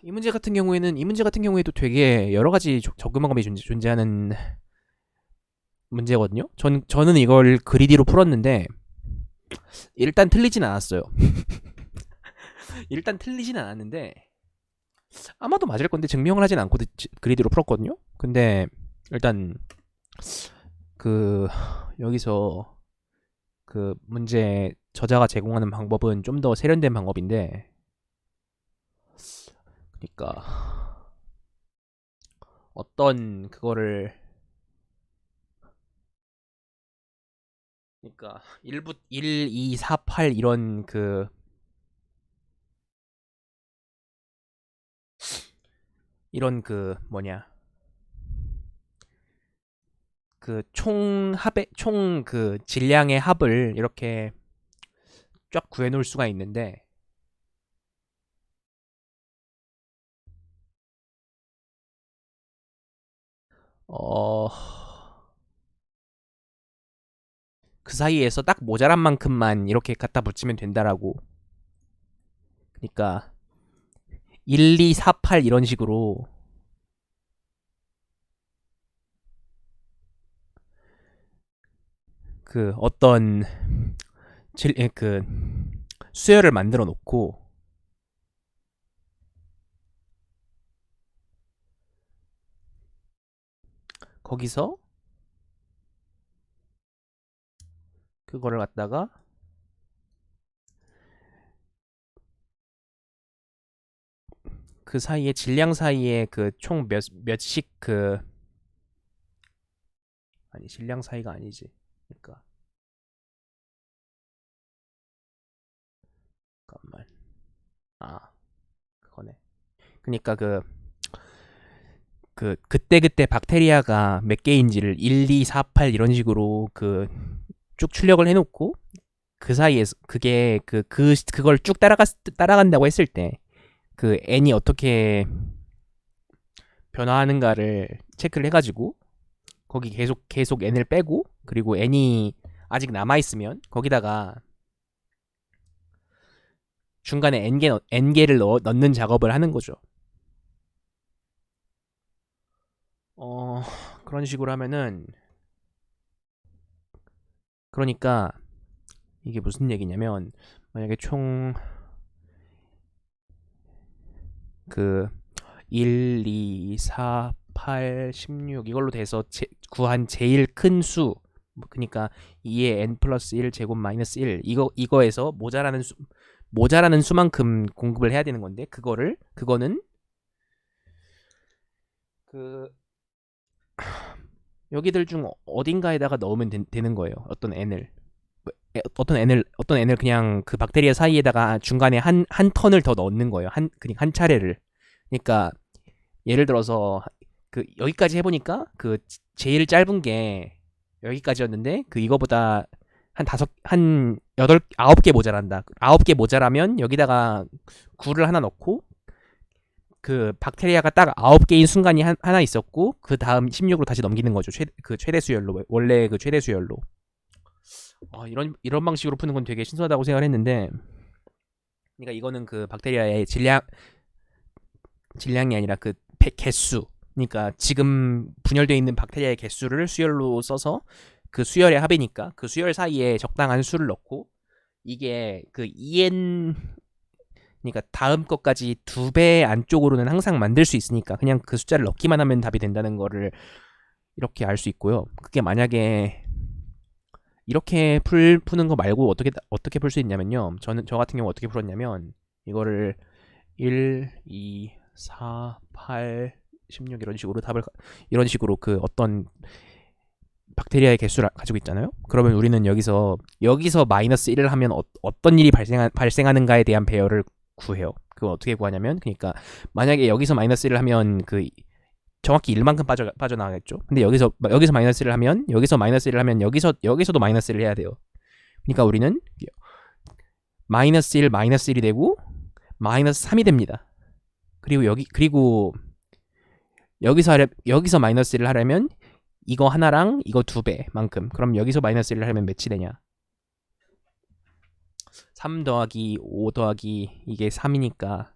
이 문제 같은 경우에도 되게 여러 가지 적금방법이 존재하는 문제거든요. 저는 이걸 그리디로 풀었는데 일단 틀리진 않았어요. 일단 틀리진 않았는데 아마도 맞을 건데 증명을 하진 않고 그리디로 풀었거든요. 근데 일단 그 여기서 그 문제 저자가 제공하는 방법은 좀 더 세련된 방법인데, 그러니까 어떤 그거를, 그러니까 1, 2, 4, 8 이런 그 뭐냐, 그 총 합의 총 그 질량의 합을 이렇게 쫙 구해 놓을 수가 있는데, 어, 그 사이에서 딱 모자란 만큼만 이렇게 갖다 붙이면 된다라고. 그러니까 1, 2, 4, 8 이런 식으로 그 어떤 그 수열을 만들어 놓고, 거기서 그거를 갖다가 그 사이에 질량 사이에 그 총 몇씩 그, 아니 질량 사이가 아니지. 그러니까 잠깐만. 아, 그거네. 그러니까 그때 박테리아가 몇 개인지를 1, 2, 4, 8 이런 식으로 그 쭉 출력을 해놓고, 그 사이에서 그게 그걸 쭉 따라간다고 했을 때 그 n이 어떻게 변화하는가를 체크를 해가지고, 거기 계속 n을 빼고, 그리고 n이 아직 남아 있으면 거기다가 중간에 n개를 넣는 작업을 하는 거죠. 어, 그런 식으로 하면은, 그러니까 이게 무슨 얘기냐면, 만약에 총 그 1, 2, 4, 8, 16 이걸로 돼서 구한 제일 큰 수, 그러니까 2의 n 플러스 1 제곱 마이너스 1, 이거에서 모자라는 수만큼 공급을 해야 되는 건데, 그거는 그 여기들 중 어딘가에다가 넣으면 되는 거예요. 어떤 n을 그냥 그 박테리아 사이에다가 중간에 한 턴을 더 넣는 거예요. 그냥 한 차례를. 그러니까 예를 들어서 그 여기까지 해보니까 그 제일 짧은 게 여기까지였는데, 그 이거보다 한 9개 모자란다. 9개 모자라면 여기다가 9를 하나 넣고, 그 박테리아가 딱 9개인 순간이 하나 있었고, 그 다음 16으로 다시 넘기는 거죠. 최대 수열로. 원래 그 최대 수열로. 이런 방식으로 푸는 건 되게 신선하다고 생각을 했는데, 그러니까 이거는 그 박테리아의 질량이 아니라 그 개수. 그러니까 지금 분열되어 있는 박테리아의 개수를 수열로 써서, 그 수열의 합이니까 그 수열 사이에 적당한 수를 넣고, 이게 그 EN, 그러니까 다음 것까지 2배 안쪽으로는 항상 만들 수 있으니까 그냥 그 숫자를 넣기만 하면 답이 된다는 거를 이렇게 알 수 있고요. 그게 만약에 이렇게 푸는 거 말고 어떻게 풀 수 있냐면요. 저 같은 경우 어떻게 풀었냐면, 이거를 1, 2, 4, 8, 16 이런 식으로 그 어떤 박테리아의 개수를 가지고 있잖아요. 그러면 우리는 여기서 마이너스 1을 하면 어떤 일이 발생하는가에 대한 배열을 구해요. 그걸 어떻게 구하냐면, 그러니까 만약에 여기서 마이너스 1을 하면 그 정확히 1만큼 빠져나가겠죠. 근데 여기서 마이너스 1을 하면, 여기서도 마이너스 1을 해야 돼요. 그러니까 우리는 마이너스 1, 마이너스 1이 되고 마이너스 3이 됩니다. 그리고 여기서 마이너스 1을 하려면 이거 하나랑 이거 2배만큼. 그럼 여기서 마이너스 1을 하면 몇이 되냐? 3 더하기 5 더하기 이게 3이니까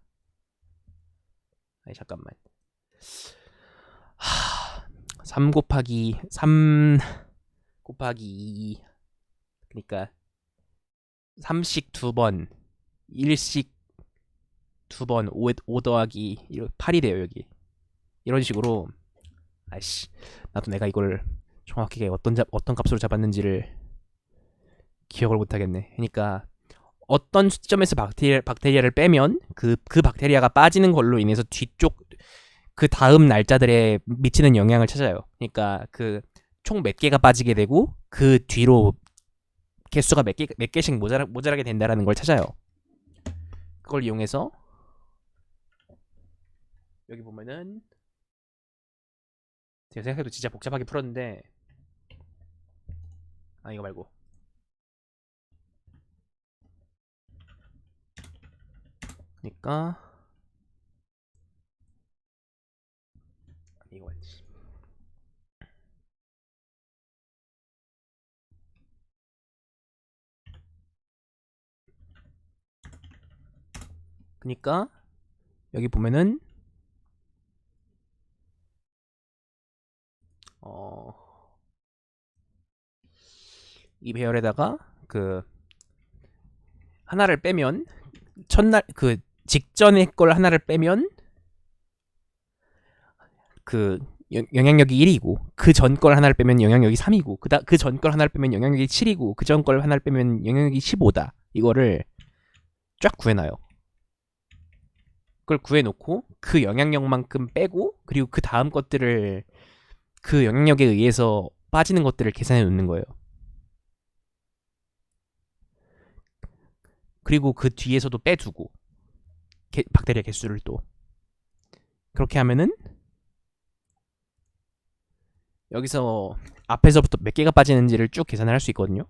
아니 잠깐만. 3 곱하기 3 곱하기 2 그러니까 3씩 2번 1씩 2번 5 더하기 8이 돼요. 여기 이런 식으로. 아이씨, 나도 내가 이걸 정확하게 어떤 값으로 잡았는지를 기억을 못하겠네. 그러니까 어떤 시점에서 박테리아를 빼면 그 박테리아가 빠지는 걸로 인해서 뒤쪽 그 다음 날짜들에 미치는 영향을 찾아요. 그러니까 그 총 몇 개가 빠지게 되고 그 뒤로 개수가 몇 개씩 모자라게 된다라는 걸 찾아요. 그걸 이용해서 여기 보면은 제가 생각해도 진짜 복잡하게 풀었는데 이거 말고 그러니까 이거 말지. 그러니까 여기 보면은 이 배열에다가 그 하나를 빼면 첫날 그 직전의 걸 하나를 빼면 그 영향력이 1이고 그 전 걸 하나를 빼면 영향력이 3이고 그 전 걸 하나를 빼면 영향력이 7이고 그 전 걸 하나를 빼면 영향력이 15다. 이거를 쫙 구해놔요. 그걸 구해놓고 그 영향력만큼 빼고 그리고 그 다음 것들을 그 영향력에 의해서 빠지는 것들을 계산해 놓는 거예요. 그리고 그 뒤에서도 빼두고 박테리아 개수를 또 그렇게 하면은 여기서 앞에서부터 몇 개가 빠지는지를 쭉 계산을 할 수 있거든요.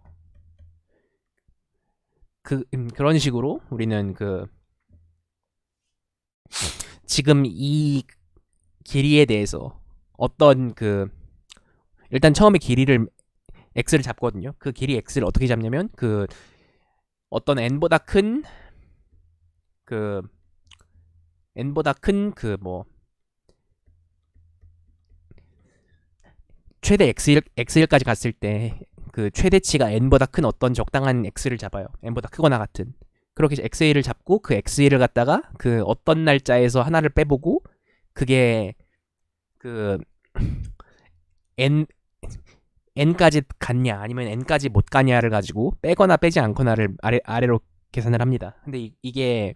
그런 식으로 우리는 지금 이 길이에 대해서 어떤 일단 처음에 길이를 x를 잡거든요. 그 길이 x를 어떻게 잡냐면 어떤 n보다 큰 최대 x일까지 갔을 때 그 최대치가 n보다 큰 어떤 적당한 x를 잡아요. n보다 크거나 같은. 그렇게 x를 잡고 그 x를 갖다가 그 어떤 날짜에서 하나를 빼보고 그게 n n까지 갔냐 아니면 n까지 못 가냐를 가지고 빼거나 빼지 않거나를 아래로 계산을 합니다. 근데 이게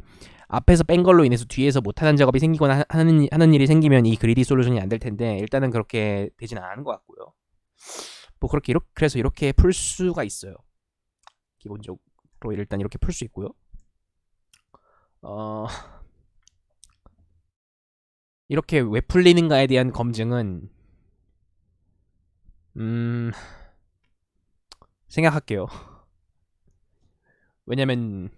앞에서 뺀 걸로 인해서 뒤에서 못하는 작업이 생기거나 하는 일이 생기면 이 그리디 솔루션이 안 될 텐데 일단은 그렇게 되지는 않은 것 같고요. 뭐 그래서 이렇게 풀 수가 있어요. 기본적으로 일단 이렇게 풀 수 있고요. 이렇게 왜 풀리는가에 대한 검증은 생각할게요. 왜냐면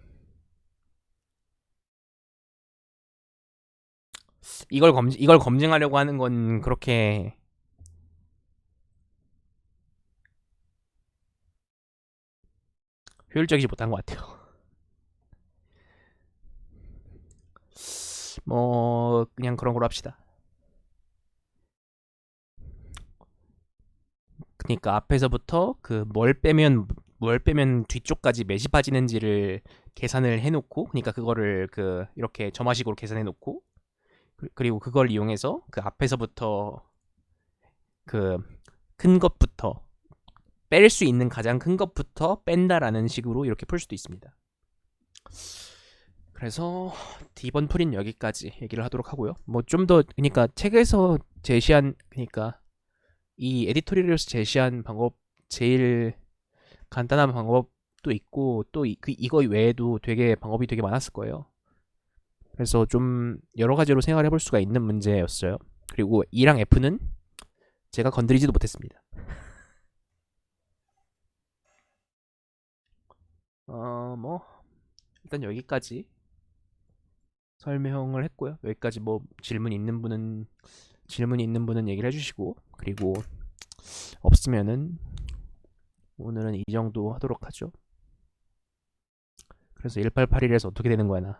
이걸 검증하려고 하는 건 그렇게 효율적이지 못한 것 같아요. 뭐 그냥 그런 걸로 합시다. 그러니까 앞에서부터 뭘 빼면 뒤쪽까지 몇이 빠지는지를 계산을 해놓고, 그러니까 그거를 이렇게 점화식으로 계산해놓고, 그리고 그걸 이용해서 그 앞에서부터 큰 것부터 뺄 수 있는 가장 큰 것부터 뺀다라는 식으로 이렇게 풀 수도 있습니다. 그래서 D번 풀인 여기까지 얘기를 하도록 하고요. 뭐 좀 더 그러니까 책에서 제시한 그러니까 이 에디토리얼에서 제시한 방법 제일 간단한 방법도 있고 또 이거 외에도 방법이 되게 많았을 거예요. 그래서 좀 여러 가지로 생각을 해볼 수가 있는 문제였어요. 그리고 E랑 F는 제가 건드리지도 못했습니다. 뭐 일단 여기까지 설명을 했고요. 여기까지 뭐 질문이 있는 분은 얘기를 해주시고, 그리고 없으면은 오늘은 이 정도 하도록 하죠. 그래서 1881에서 어떻게 되는 거야 나.